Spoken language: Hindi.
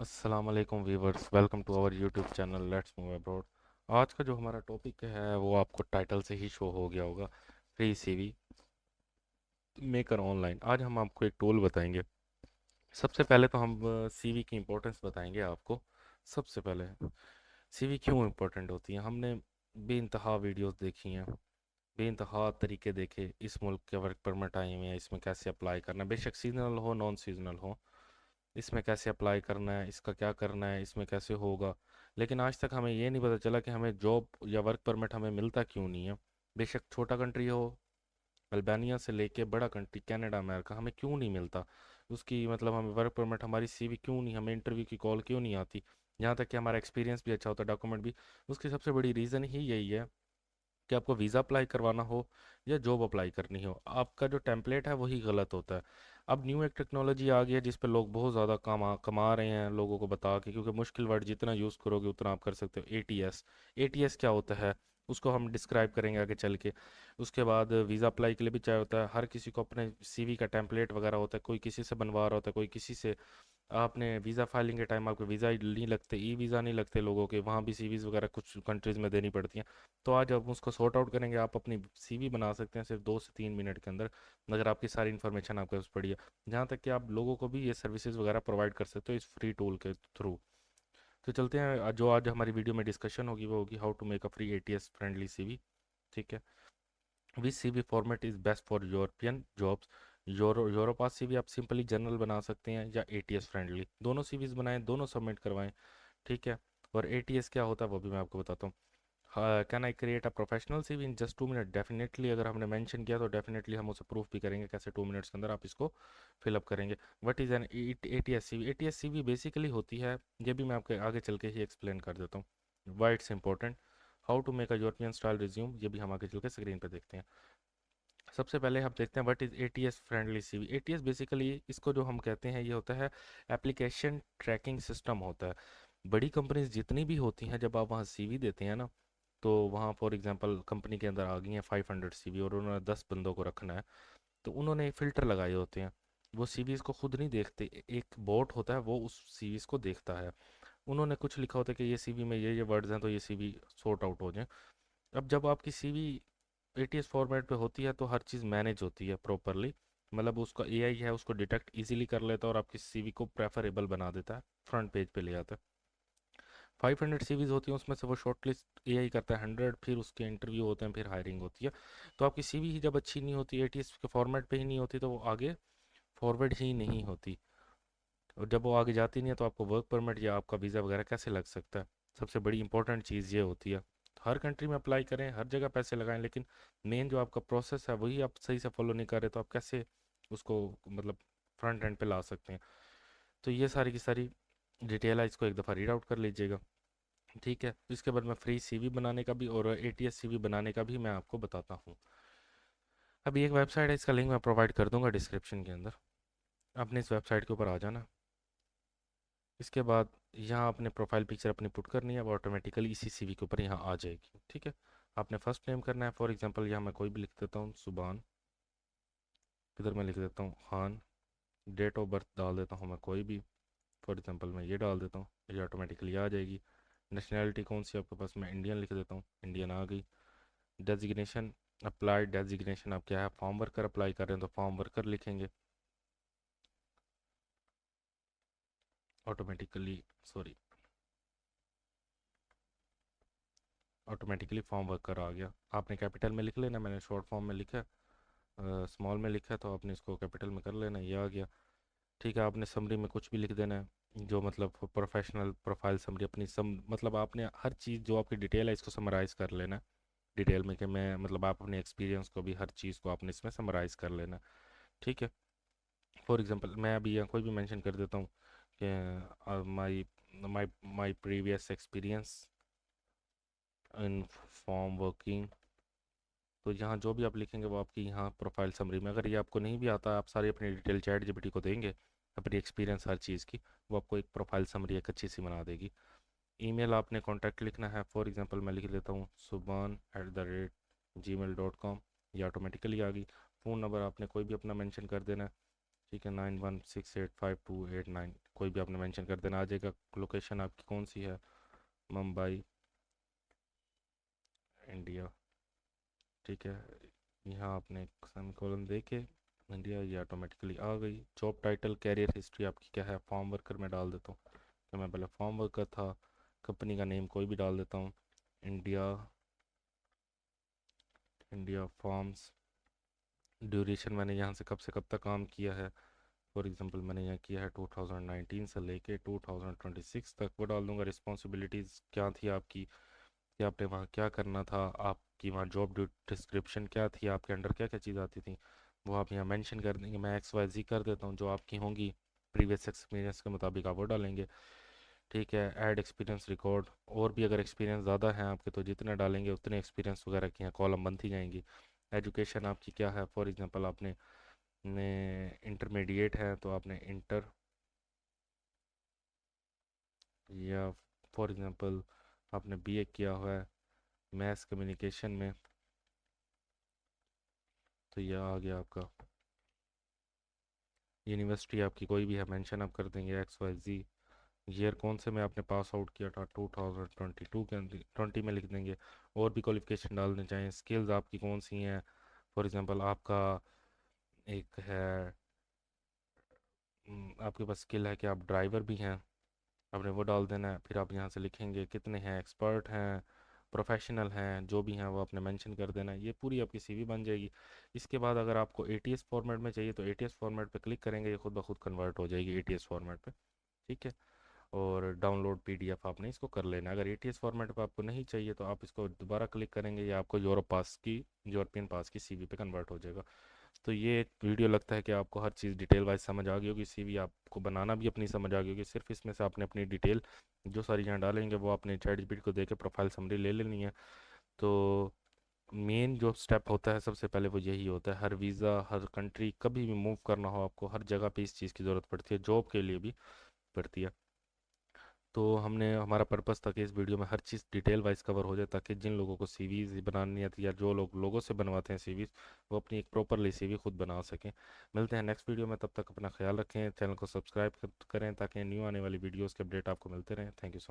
अस्सलाम वालेकुम viewers, welcome to our YouTube channel let's move abroad. आज का जो हमारा टॉपिक है वो आपको टाइटल से ही शो हो गया होगा, फ्री सीवी मेकर ऑनलाइन। आज हम आपको एक टूल बताएंगे। सबसे पहले तो हम सीवी की इम्पोर्टेंस बताएंगे आपको। सबसे पहले सीवी क्यों इम्पोर्टेंट होती है। हमने बेइंतहा वीडियोस देखी हैं, बेइंतहा तरीके देखे। इस मुल्क के वर्क परमिट आए हुए हैं, इसमें कैसे अप्लाई करना है, बेशक सीजनल हो नॉन सीजनल हो, इसमें कैसे अप्लाई करना है, इसका क्या करना है, इसमें कैसे होगा। लेकिन आज तक हमें ये नहीं पता चला कि हमें जॉब या वर्क परमिट हमें मिलता क्यों नहीं है। बेशक छोटा कंट्री हो, अल्बानिया से लेके बड़ा कंट्री कनाडा अमेरिका, हमें क्यों नहीं मिलता उसकी मतलब हमें वर्क परमिट, हमारी सीवी क्यों नहीं, हमें इंटरव्यू की कॉल क्यों नहीं आती। यहाँ तक कि हमारा एक्सपीरियंस भी अच्छा होता है, डॉक्यूमेंट भी। उसकी सबसे बड़ी रीज़न ही यही है कि आपको वीज़ा अप्लाई करवाना हो या जॉब अप्लाई करनी हो, आपका जो टेम्पलेट है वही गलत होता है। अब न्यू एक टेक्नोलॉजी आ गई है जिस पे लोग बहुत ज़्यादा कमा रहे हैं लोगों को बता के, क्योंकि मुश्किल वर्ड जितना यूज़ करोगे उतना आप कर सकते हो। एटीएस, एटीएस क्या होता है उसको हम डिस्क्राइब करेंगे आगे चल के। उसके बाद वीज़ा अप्लाई के लिए भी चाहिए होता है, हर किसी को अपने सीवी का टेम्पलेट वगैरह होता है, कोई किसी से बनवा रहा होता है, कोई किसी से। आपने वीज़ा फाइलिंग के टाइम आपके वीज़ा नहीं लगते, ई वीज़ा नहीं लगते लोगों के, वहाँ भी सीवीज़ वगैरह कुछ कंट्रीज़ में देनी पड़ती हैं। तो आज हम उसको सॉर्ट आउट करेंगे। आप अपनी सीवी बना सकते हैं सिर्फ 2 से 3 मिनट के अंदर, अगर आपकी सारी इन्फॉर्मेशन आपके पास पड़ी है। जहाँ तक कि आप लोगों को भी ये सर्विसेज वगैरह प्रोवाइड कर सकते हो इस फ्री टूल के थ्रू। तो चलते हैं, जो आज हमारी वीडियो में डिस्कशन होगी वो होगी how to make a free ATS friendly CV. ठीक है। Which CV format is best for European jobs. Europass CV आप सिंपली जनरल बना सकते हैं या एटीएस फ्रेंडली, दोनों सीवीज बनाएं, दोनों सबमिट करवाएं। ठीक है। और एटीएस क्या होता है वो भी मैं आपको बताता हूँ। Can I create a professional CV in just 2 minute? Definitely, अगर हमने मेंशन किया तो डेफिनेटली हम उसे प्रूफ भी करेंगे कैसे 2 मिनट्स के अंदर आप इसको फिलअप करेंगे। What is an ATS CV? ATS CV basically होती है, ये भी मैं आपके आगे चल के ही एक्सप्लेन कर देता हूँ why it's important. How to make a European style resume, ये भी हम आगे चल के स्क्रीन पर देखते हैं। सबसे पहले हम देखते हैं what is ATS friendly CV. ATS basically इसको जो हम कहते हैं ये होता है एप्लीकेशन ट्रैकिंग सिस्टम होता है। बड़ी कंपनीज जितनी भी होती हैं, जब आप वहाँ सीवी देते हैं ना, तो वहाँ फॉर एग्जांपल कंपनी के अंदर आ गई हैं 500 सीवी और उन्होंने 10 बंदों को रखना है, तो उन्होंने फ़िल्टर लगाए होते हैं। वो सीवीज़ को खुद नहीं देखते, एक बोट होता है वो उस सीवीज़ को देखता है। उन्होंने कुछ लिखा होता है कि ये सीवी में ये वर्ड्स हैं तो ये सीवी सॉर्ट आउट हो जाए। अब जब आपकी सीवी एटीएस फॉर्मेट पे होती है तो हर चीज़ मैनेज होती है प्रॉपरली, मतलब उसका एआई है उसको डिटेक्ट इजीली कर लेता है और आपकी सीवी को प्रेफरेबल बना देता है, फ्रंट पेज पे ले आता है। 500 सीवीज होती हैं, उसमें से वो शॉर्टलिस्ट एआई करता है 100, फिर उसके इंटरव्यू होते हैं, फिर हायरिंग होती है। तो आपकी सीवी ही जब अच्छी नहीं होती, एटीएस के फॉर्मेट पे ही नहीं होती, तो वो आगे फॉरवर्ड ही नहीं होती। और जब वो आगे जाती नहीं है तो आपको वर्क परमिट या आपका वीज़ा वगैरह कैसे लग सकता है। सबसे बड़ी इंपॉर्टेंट चीज़ ये होती है। हर कंट्री में अप्लाई करें, हर जगह पैसे लगाएं, लेकिन मेन जो आपका प्रोसेस है वही आप सही से फॉलो नहीं कर रहे, तो आप कैसे उसको मतलब फ्रंट एंड पे ला सकते हैं। तो ये सारी की सारी डिटेल है, इसको एक दफ़ा रीड आउट कर लीजिएगा। ठीक है। इसके बाद मैं फ्री सीवी बनाने का भी और एटीएस सीवी बनाने का भी मैं आपको बताता हूँ। अभी एक वेबसाइट है, इसका लिंक मैं प्रोवाइड कर दूंगा डिस्क्रिप्शन के अंदर। आपने इस वेबसाइट के ऊपर आ जाना। इसके बाद यहाँ अपने प्रोफाइल पिक्चर अपनी पुट करनी है, वो ऑटोमेटिकली इसी सीवी के ऊपर यहाँ आ जाएगी। ठीक है। आपने फर्स्ट नेम करना है, फॉर एग्जांपल यहाँ मैं कोई भी लिख देता हूँ सुबान, इधर मैं लिख देता हूँ खान। डेट ऑफ बर्थ डाल देता हूँ मैं कोई भी, फॉर एग्जांपल मैं ये डाल देता हूँ, ये ऑटोमेटिकली आ जाएगी। नेशनैलिटी कौन सी आपके पास, मैं इंडियन लिख देता हूँ, इंडियन आ गई। डेजिग्नेशन, अप्लाइड डेजिग्नेशन आप क्या है, फॉर्म वर्कर अप्लाई कर रहे हैं तो फॉर्म वर्कर लिखेंगे automatically, sorry, automatically farm worker आ गया। आपने कैपिटल में लिख लेना, मैंने शॉर्ट फॉर्म में लिखा है, स्मॉल में लिखा है तो आपने इसको कैपिटल में कर लेना, ये आ गया। ठीक है। आपने समरी में कुछ भी लिख देना है, जो मतलब प्रोफेशनल प्रोफाइल समरी अपनी मतलब आपने हर चीज़ जो आपकी डिटेल है इसको समराइज़ कर लेना है डिटेल में, कि मैं मतलब आप अपने एक्सपीरियंस को भी हर चीज़ को आपने इसमें समराइज़ कर लेना है। ठीक है। फॉर एग्जांपल मैं अभी यहाँ कोई भी मेंशन कर देता हूँ कि my my my previous experience in farm working. तो यहाँ जो भी आप लिखेंगे वो आपकी यहाँ प्रोफाइल समरी में, अगर ये आपको नहीं भी आता, आप सारी अपनी डिटेल चैट जीपीटी को देंगे, अपनी एक्सपीरियंस हर चीज़ की, वो आपको एक प्रोफाइल समरी एक अच्छी सी बना देगी। ईमेल आपने कॉन्टैक्ट लिखना है, फॉर एग्जांपल मैं लिख देता हूँ suban@gmail.com, ये ऑटोमेटिकली आ गई। फ़ोन नंबर आपने कोई भी अपना मेंशन कर देना है। ठीक है, 91685289 कोई भी आपने मेंशन कर देना, आ जाएगा। लोकेशन आपकी कौन सी है, मुंबई इंडिया, ठीक है। यहाँ आपने सेमीकोलन दे के इंडिया, ये ऑटोमेटिकली आ गई। जॉब टाइटल, कैरियर हिस्ट्री आपकी क्या है, फॉर्म वर्कर में डाल देता हूँ तो मैं पहले फॉर्म वर्कर था। कंपनी का नेम कोई भी डाल देता हूँ, इंडिया, इंडिया फॉर्म्स। ड्यूरेशन मैंने यहाँ से कब तक काम किया है, फॉर एग्जांपल मैंने यहाँ किया है 2019 से लेके 2026 तक, वो डाल दूंगा। रिस्पॉन्सिबिलिटीज़ क्या थी आपकी, कि आपने वहाँ क्या करना था, आपकी वहाँ जॉब डिस्क्रिप्शन क्या थी, आपके अंडर क्या क्या चीज़ आती थी, वो आप यहाँ मेंशन कर देंगे। मैं XYZ कर देता हूँ, जो आपकी होंगी प्रीवियस एक्सपीरियंस के मुताबिक आप वो डालेंगे, ठीक है। ऐड एक्सपीरियंस रिकॉर्ड, और भी अगर एक्सपीरियंस ज़्यादा है आपके तो जितने डालेंगे उतने एक्सपीरियंस वगैरह की यहाँ कॉलम बनती जाएंगी। एजुकेशन आपकी क्या है, फॉर एग्जांपल आपने ने इंटरमीडिएट है तो आपने इंटर, या फॉर एग्जांपल आपने BA किया हुआ है मैथ्स कम्युनिकेशन में, तो यह आ गया आपका। यूनिवर्सिटी आपकी कोई भी है मेंशन आप कर देंगे, XYZ। ईयर कौन से में आपने पास आउट किया था, 2022 के अंदर 20 में लिख देंगे। और भी क्वालिफिकेशन डालने चाहिए। स्किल्स आपकी कौन सी हैं, फॉर एग्जांपल आपका एक है, आपके पास स्किल है कि आप ड्राइवर भी हैं, आपने वो डाल देना है। फिर आप यहाँ से लिखेंगे कितने हैं, एक्सपर्ट हैं, प्रोफेशनल हैं, जो भी हैं वो आपने मेंशन कर देना है। ये पूरी आपकी CV बन जाएगी। इसके बाद अगर आपको ATS फॉर्मेट में चाहिए तो ATS फॉर्मेट पे क्लिक करेंगे, ये खुद ब खुद कन्वर्ट हो जाएगी ATS फॉर्मेट पे, ठीक है। और डाउनलोड PDF आपने इसको कर लेना है। अगर ATS फॉर्मेट पे आपको नहीं चाहिए तो आप इसको दोबारा क्लिक करेंगे, या आपको यूरोपियन पास की CV पे कन्वर्ट हो जाएगा। तो ये वीडियो लगता है कि आपको हर चीज़ डिटेल वाइज समझ आ गई होगी। CV आपको बनाना भी अपनी समझ आ गई होगी। सिर्फ इसमें से आपने अपनी डिटेल जो सारी यहाँ डालेंगे वो आपने ChatGPT को देके प्रोफाइल समरी ले लेनी है। तो मेन जो स्टेप होता है सबसे पहले वो यही होता है। हर वीज़ा, हर कंट्री कभी भी मूव करना हो आपको, हर जगह पे इस चीज़ की ज़रूरत पड़ती है, जॉब के लिए भी पड़ती है। तो हमने, हमारा पर्पस था कि इस वीडियो में हर चीज़ डिटेल वाइज कवर हो जाए, ताकि जिन लोगों को CVs बनानी आती है या जो लोग लोगों से बनवाते हैं CVs, वो अपनी एक प्रॉपरली CV खुद बना सकें। मिलते हैं नेक्स्ट वीडियो में, तब तक अपना ख्याल रखें, चैनल को सब्सक्राइब करें ताकि न्यू आने वाली वीडियोज़ के अपडेट आपको मिलते रहें। Thank you so